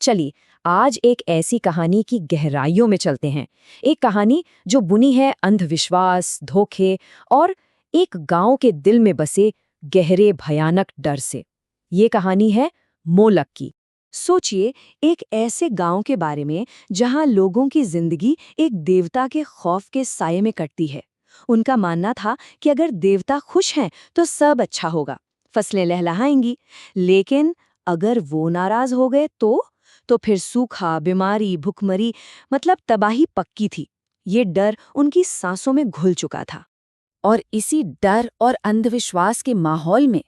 चलिए आज एक ऐसी कहानी की गहराइयों में चलते हैं। एक कहानी जो बुनी है अंधविश्वास, धोखे और एक गांव के दिल में बसे गहरे भयानक डर से। ये कहानी है मोलक की। सोचिए, एक ऐसे गांव के बारे में जहां लोगों की जिंदगी एक देवता के खौफ के साये में कटती है। उनका मानना था कि अगर देवता खुश हैं तो सब अच्छा होगा, फसलें लहलहाएंगी। लेकिन अगर वो नाराज हो गए तो फिर सूखा, बीमारी, भुखमरी, मतलब तबाही पक्की थी। ये डर उनकी सांसों में घुल चुका था। और इसी डर और अंधविश्वास के माहौल में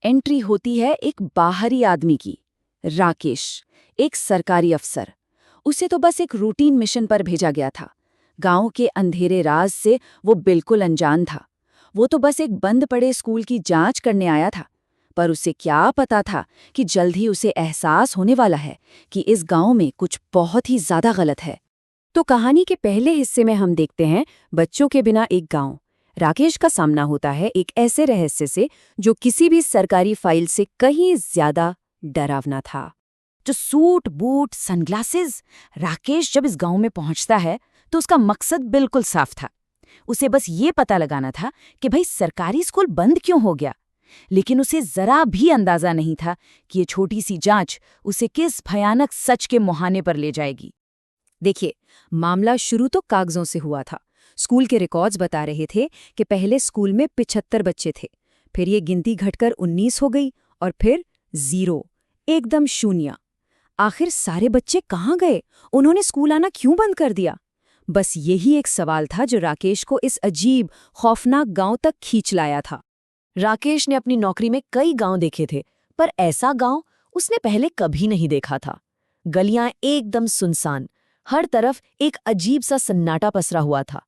एंट्री होती है एक बाहरी आदमी की, राकेश, एक सरकारी अफसर। उसे तो बस एक रूटीन मिशन पर भेजा गया था। गांव के अंधेरे राज से वो बिल्कुल अनजान था। वो तो बस एक बंद पड़े स्कूल की जांच करने आया था। पर उसे क्या पता था कि जल्द ही उसे एहसास होने वाला है कि इस गांव में कुछ बहुत ही ज्यादा गलत है। तो कहानी के पहले हिस्से में हम देखते हैं बच्चों के बिना एक गांव। राकेश का सामना होता है एक ऐसे रहस्य से जो किसी भी सरकारी फाइल से कहीं ज्यादा डरावना था। जो सूट, बूट, सनग्लासेस। राकेश जब इस गांव में पहुंचता है तो उसका मकसद बिल्कुल साफ था। उसे बस ये पता लगाना था कि भाई सरकारी स्कूल बंद क्यों हो गया। लेकिन उसे जरा भी अंदाजा नहीं था कि ये छोटी सी जांच उसे किस भयानक सच के मुहाने पर ले जाएगी। देखिए, मामला शुरू तो कागजों से हुआ था। स्कूल के रिकॉर्ड्स बता रहे थे कि पहले स्कूल में 75 बच्चे थे, फिर ये गिनती घटकर 19 हो गई और फिर 0, एकदम शून्य। आखिर सारे बच्चे कहाँ गए? उन्होंने स्कूल आना क्यों बंद कर दिया? बस यही एक सवाल था जो राकेश को इस अजीब, खौफनाक गांव तक खींच लाया था। राकेश ने अपनी नौकरी में कई गांव देखे थे, पर ऐसा गांव उसने पहले कभी नहीं देखा था। गलियां एकदम सुनसान, हर तरफ एक अजीब सा सन्नाटा पसरा हुआ था।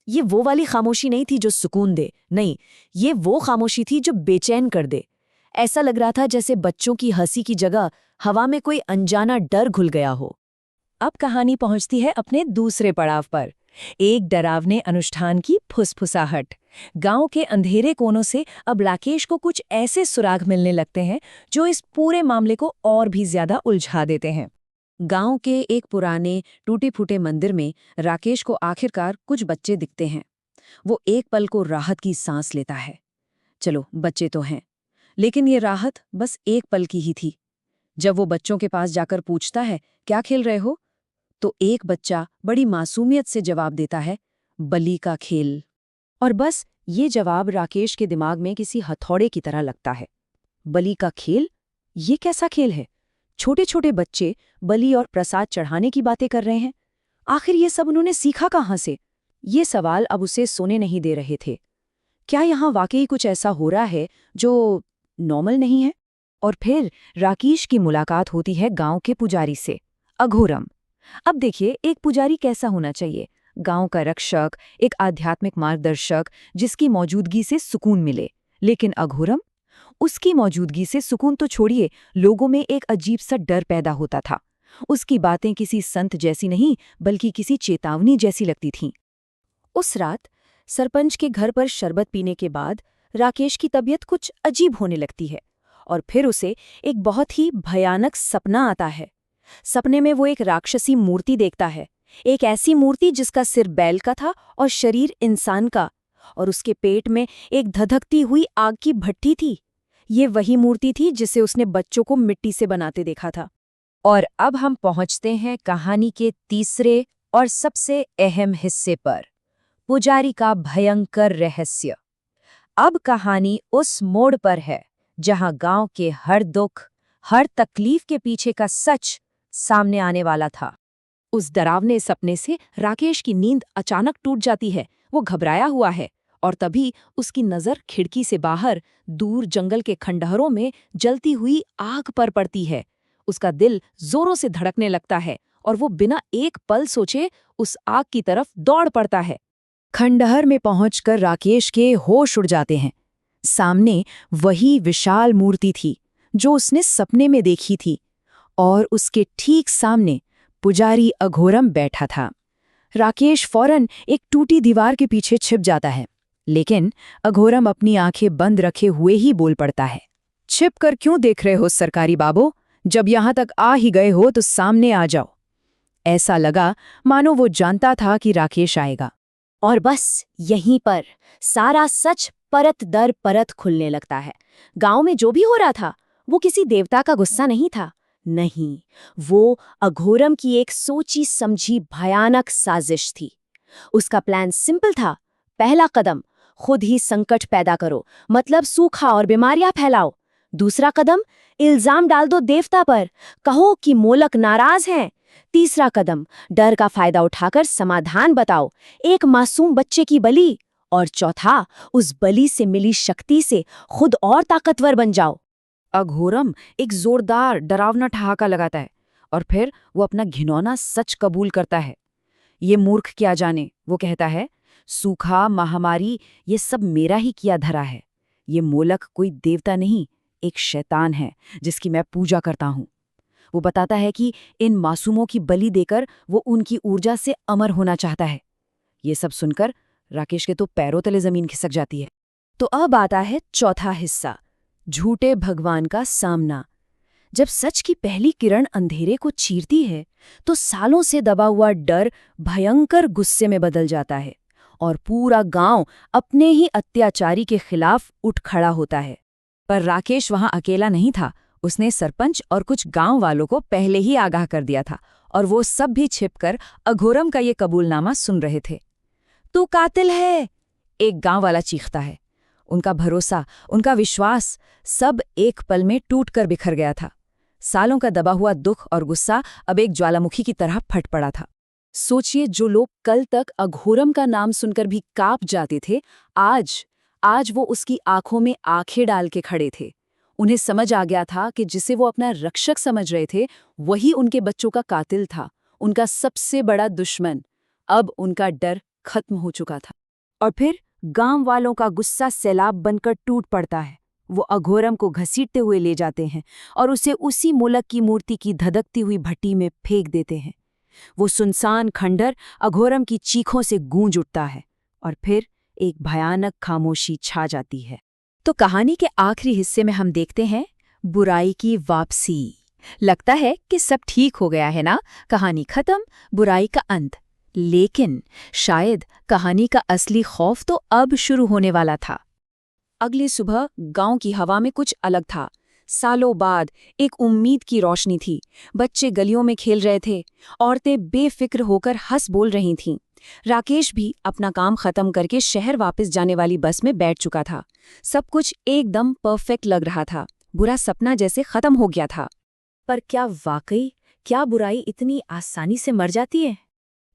ये वो वाली खामोशी नहीं थी जो सुकून दे, नहीं, ये वो खामोशी थी जो बेचैन कर दे। ऐसा लग रहा था जैसे बच्चों की हंसी की जगह हवा में कोई अनजाना डर घुल गया हो। अब कहानी पहुंचती है अपने दूसरे पड़ाव पर, एक डरावने अनुष्ठान की फुसफुसाहट। गांव के अंधेरे कोनों से अब राकेश को कुछ ऐसे सुराग मिलने लगते हैं जो इस पूरे मामले को और भी ज्यादा उलझा देते हैं। गांव के एक पुराने टूटे-फूटे मंदिर में राकेश को आखिरकार कुछ बच्चे दिखते हैं। वो एक पल को राहत की सांस लेता है। चलो, बच्चे तो हैं, लेकिन ये राहत बस एक पल की ही थी। जब वो बच्चों के पास जाकर पूछता है, क्या खेल रहे हो? तो एक बच्चा बड़ी मासूमियत से जवाब देता है, बलि का खेल। और बस ये जवाब राकेश के दिमाग में किसी हथौड़े की तरह लगता है। बलि का खेल? ये कैसा खेल है? छोटे छोटे बच्चे बलि और प्रसाद चढ़ाने की बातें कर रहे हैं। आखिर ये सब उन्होंने सीखा कहाँ से? ये सवाल अब उसे सोने नहीं दे रहे थे। क्या यहाँ वाकई कुछ ऐसा हो रहा है जो नॉर्मल नहीं है? और फिर राकेश की मुलाकात होती है गांव के पुजारी से, अघोरम। अब देखिए, एक पुजारी कैसा होना चाहिए? गांव का रक्षक, एक आध्यात्मिक मार्गदर्शक जिसकी मौजूदगी से सुकून मिले। लेकिन अघोरम, उसकी मौजूदगी से सुकून तो छोड़िए, लोगों में एक अजीब सा डर पैदा होता था। उसकी बातें किसी संत जैसी नहीं, बल्कि किसी चेतावनी जैसी लगती थीं। उस रात सरपंच के घर पर शरबत पीने के बाद राकेश की तबीयत कुछ अजीब होने लगती है और फिर उसे एक बहुत ही भयानक सपना आता है। सपने में वो एक राक्षसी मूर्ति देखता है, एक ऐसी मूर्ति जिसका सिर बैल का था और शरीर इंसान का, और उसके पेट में एक धधकती हुई आग की भट्ठी थी। ये वही मूर्ति थी जिसे उसने बच्चों को मिट्टी से बनाते देखा था। और अब हम पहुंचते हैं कहानी के तीसरे और सबसे अहम हिस्से पर, पुजारी का भयंकर रहस्य। अब कहानी उस मोड़ पर है जहां गांव के हर दुख, हर तकलीफ के पीछे का सच सामने आने वाला था। उस डरावने सपने से राकेश की नींद अचानक टूट जाती है। वो घबराया हुआ है और तभी उसकी नज़र खिड़की से बाहर दूर जंगल के खंडहरों में जलती हुई आग पर पड़ती है। उसका दिल जोरों से धड़कने लगता है और वो बिना एक पल सोचे उस आग की तरफ दौड़ पड़ता है। खंडहर में पहुंचकर राकेश के होश उड़ जाते हैं। सामने वही विशाल मूर्ति थी जो उसने सपने में देखी थी, और उसके ठीक सामने पुजारी अघोरम बैठा था। राकेश फौरन एक टूटी दीवार के पीछे छिप जाता है, लेकिन अघोरम अपनी आंखें बंद रखे हुए ही बोल पड़ता है, छिप कर क्यों देख रहे हो सरकारी बाबू? जब यहाँ तक आ ही गए हो तो सामने आ जाओ। ऐसा लगा मानो वो जानता था कि राकेश आएगा। और बस यहीं पर सारा सच परत दर परत खुलने लगता है। गांव में जो भी हो रहा था वो किसी देवता का गुस्सा नहीं था। नहीं, वो अघोरम की एक सोची समझी भयानक साजिश थी। उसका प्लान सिंपल था। पहला कदम, खुद ही संकट पैदा करो, मतलब सूखा और बीमारियां फैलाओ। दूसरा कदम, इल्जाम डाल दो देवता पर, कहो कि मोलक नाराज हैं। तीसरा कदम, डर का फायदा उठाकर समाधान बताओ, एक मासूम बच्चे की बलि। और चौथा, उस बलि से मिली शक्ति से खुद और ताकतवर बन जाओ। अघोरम एक जोरदार डरावना ठहाका लगाता है और फिर वो अपना घिनौना सच कबूल करता है। ये मूर्ख क्या जाने, वो कहता है, सूखा, महामारी, ये सब मेरा ही किया धरा है। ये मोलक कोई देवता नहीं, एक शैतान है जिसकी मैं पूजा करता हूँ। वो बताता है कि इन मासूमों की बलि देकर वो उनकी ऊर्जा से अमर होना चाहता है। ये सब सुनकर राकेश के तो पैरों तले जमीन खिसक जाती है। तो अब आता है चौथा हिस्सा, झूठे भगवान का सामना। जब सच की पहली किरण अंधेरे को चीरती है तो सालों से दबा हुआ डर भयंकर गुस्से में बदल जाता है और पूरा गांव अपने ही अत्याचारी के खिलाफ उठ खड़ा होता है। पर राकेश वहां अकेला नहीं था। उसने सरपंच और कुछ गांव वालों को पहले ही आगाह कर दिया था और वो सब भी छिपकर अघोरम का ये कबूलनामा सुन रहे थे। तू कातिल है, एक गांव वाला चीखता है। उनका भरोसा, उनका विश्वास सब एक पल में टूटकर बिखर गया था। सालों का दबा हुआ दुख और गुस्सा अब एक ज्वालामुखी की तरह फट पड़ा था। सोचिए, जो लोग कल तक अघोरम का नाम सुनकर भी कांप जाते थे, आज वो उसकी आंखों में आंखें डाल के खड़े थे। उन्हें समझ आ गया था कि जिसे वो अपना रक्षक समझ रहे थे वही उनके बच्चों का कातिल था, उनका सबसे बड़ा दुश्मन। अब उनका डर खत्म हो चुका था। और फिर गांव वालों का गुस्सा सैलाब बनकर टूट पड़ता है। वो अघोरम को घसीटते हुए ले जाते हैं और उसे उसी मोलक की मूर्ति की धधकती हुई भट्टी में फेंक देते हैं। वो सुनसान खंडर अघोरम की चीखों से गूंज उठता है और फिर एक भयानक खामोशी छा जाती है। तो कहानी के आखिरी हिस्से में हम देखते हैं बुराई की वापसी। लगता है कि सब ठीक हो गया है ना, कहानी खत्म, बुराई का अंत। लेकिन शायद कहानी का असली खौफ तो अब शुरू होने वाला था। अगली सुबह गांव की हवा में कुछ अलग था। सालों बाद एक उम्मीद की रोशनी थी। बच्चे गलियों में खेल रहे थे, औरतें बेफिक्र होकर हंस बोल रही थीं। राकेश भी अपना काम खत्म करके शहर वापस जाने वाली बस में बैठ चुका था। सब कुछ एकदम परफेक्ट लग रहा था। बुरा सपना जैसे खत्म हो गया था। पर क्या बुराई इतनी आसानी से मर जाती है?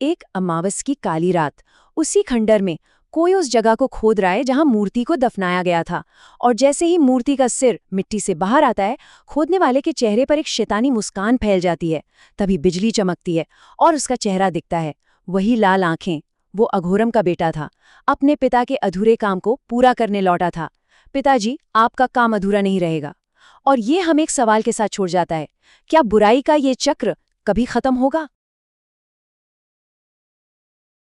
एक अमावस की काली रात, उसी खंडर में कोई उस जगह को खोद रहा है जहां मूर्ति को दफनाया गया था। और जैसे ही मूर्ति का सिर मिट्टी से बाहर आता है, खोदने वाले के चेहरे पर एक शैतानी मुस्कान फैल जाती है। तभी बिजली चमकती है और उसका चेहरा दिखता है, वही लाल आंखें। वो अघोरम का बेटा था, अपने पिता के अधूरे काम को पूरा करने लौटा था। पिताजी, आपका काम अधूरा नहीं रहेगा। और ये हमें एक सवाल के साथ छोड़ जाता है, क्या बुराई का ये चक्र कभी खत्म होगा?